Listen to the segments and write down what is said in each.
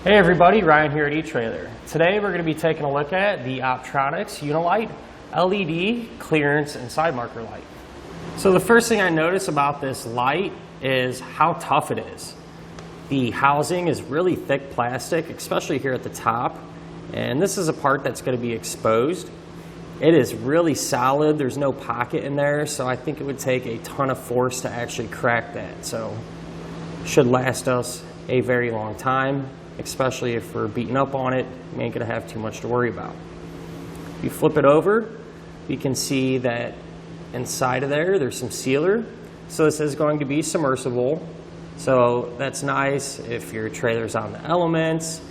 Hey everybody, Ryan here at eTrailer. Today we're going to be taking a look at the Optronics Uni-Lite LED clearance and side marker light. So the first thing I notice about this light is how tough it is. The housing is really thick plastic, especially here at the top, and this is a part that's going to be exposed. It is really solid, there's no pocket in there, so I think it would take a ton of force to actually crack that. So should last us a very long time, especially if we're beating up on it. We ain't gonna have too much to worry about. If you flip it over, we can see that inside of there's some sealer. So this is going to be submersible. So that's nice if your trailer's on the elements.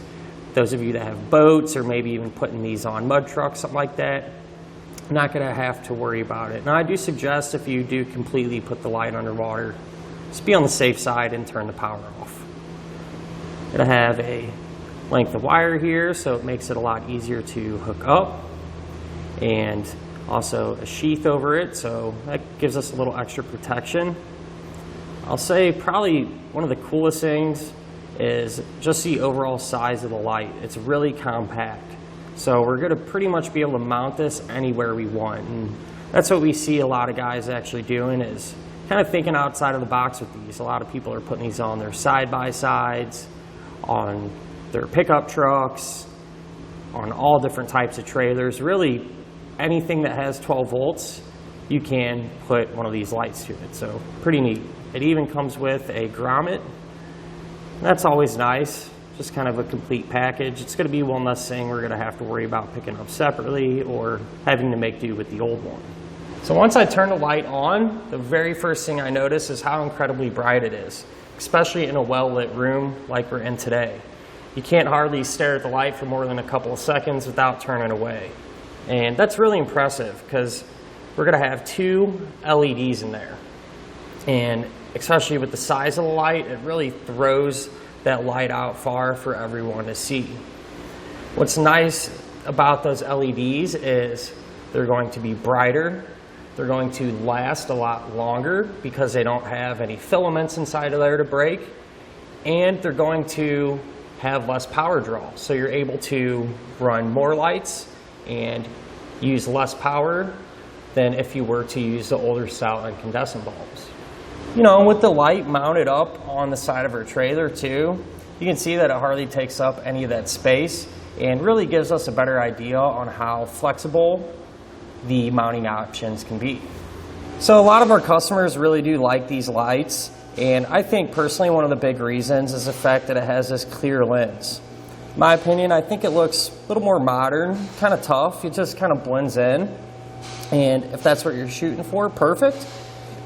Those of you that have boats or maybe even putting these on mud trucks, something like that, not gonna have to worry about it. Now I do suggest if you do completely put the light underwater, just be on the safe side and turn the power off. It'll have a length of wire here, so it makes it a lot easier to hook up, and also a sheath over it, so that gives us a little extra protection. I'll say probably one of the coolest things is just the overall size of the light. It's really compact, so we're going to pretty much be able to mount this anywhere we want, and that's what we see a lot of guys actually doing, is kind of thinking outside of the box with these. A lot of people are putting these on their side-by-sides, on their pickup trucks, on all different types of trailers. Really, anything that has 12 volts, you can put one of these lights to it. So pretty neat. It even comes with a grommet. That's always nice. Just kind of a complete package. It's going to be one less thing we're going to have to worry about picking up separately or having to make do with the old one. So once I turn the light on, the very first thing I notice is how incredibly bright it is, especially in a well-lit room like we're in today. You can't hardly stare at the light for more than a couple of seconds without turning away. And that's really impressive because we're going to have two LEDs in there. And especially with the size of the light, it really throws that light out far for everyone to see. What's nice about those LEDs is they're going to be brighter. They're going to last a lot longer because they don't have any filaments inside of there to break, and they're going to have less power draw. So you're able to run more lights and use less power than if you were to use the older style incandescent bulbs. You know, with the light mounted up on the side of our trailer too, you can see that it hardly takes up any of that space and really gives us a better idea on how flexible the mounting options can be. So a lot of our customers really do like these lights, and I think personally one of the big reasons is the fact that it has this clear lens. In my opinion, I think it looks a little more modern, kind of tough. It just kind of blends in, and if that's what you're shooting for, perfect.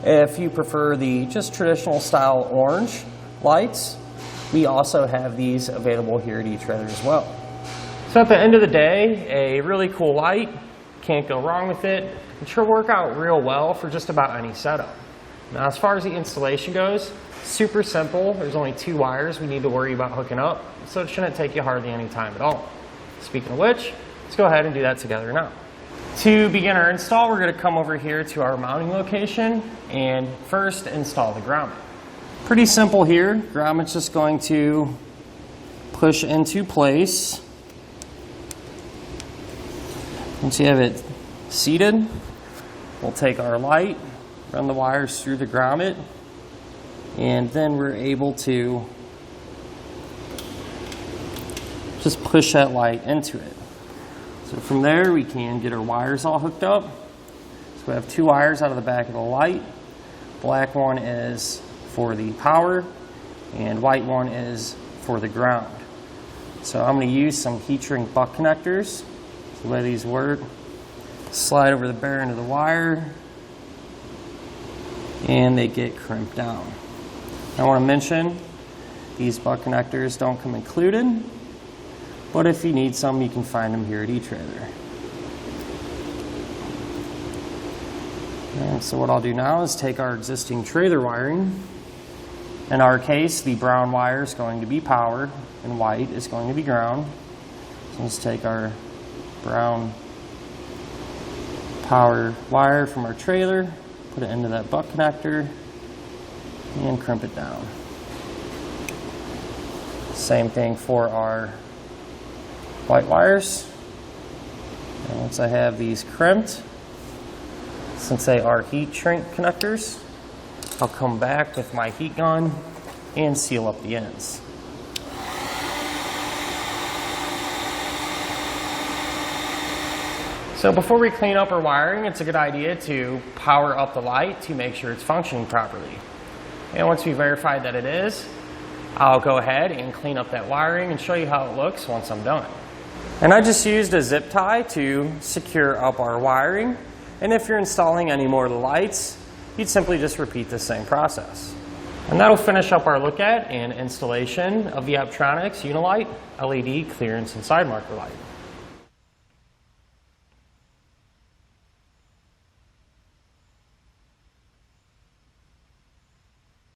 If you prefer the just traditional style orange lights, we also have these available here at eTrailer as well. So at the end of the day, a really cool light. Can't go wrong with it. It should work out real well for just about any setup. Now as far as the installation goes, super simple. There's only 2 wires we need to worry about hooking up, so it shouldn't take you hardly any time at all. Speaking of which, let's go ahead and do that together now. To begin our install, we're going to come over here to our mounting location and first install the grommet. Pretty simple here. Grommet's just going to push into place. Once you have it seated, we'll take our light, run the wires through the grommet, and then we're able to just push that light into it. So from there we can get our wires all hooked up. So we have 2 wires out of the back of the light. Black one is for the power and white one is for the ground. So I'm going to use some heat shrink butt connectors. The way these work, slide over the bare end of the wire and they get crimped down. I want to mention these butt connectors don't come included, but if you need some, you can find them here at eTrailer. And so what I'll do now is take our existing trailer wiring. In our case, the brown wire is going to be power and white is going to be ground. So let's take our brown power wire from our trailer, put it into that butt connector, and crimp it down. Same thing for our white wires. And once I have these crimped, since they are heat shrink connectors, I'll come back with my heat gun and seal up the ends. So before we clean up our wiring, it's a good idea to power up the light to make sure it's functioning properly. And once we verify that it is, I'll go ahead and clean up that wiring and show you how it looks once I'm done. And I just used a zip tie to secure up our wiring. And if you're installing any more of the lights, you'd simply just repeat the same process. And that'll finish up our look at and installation of the Optronics Uni-Lite LED clearance and side marker light.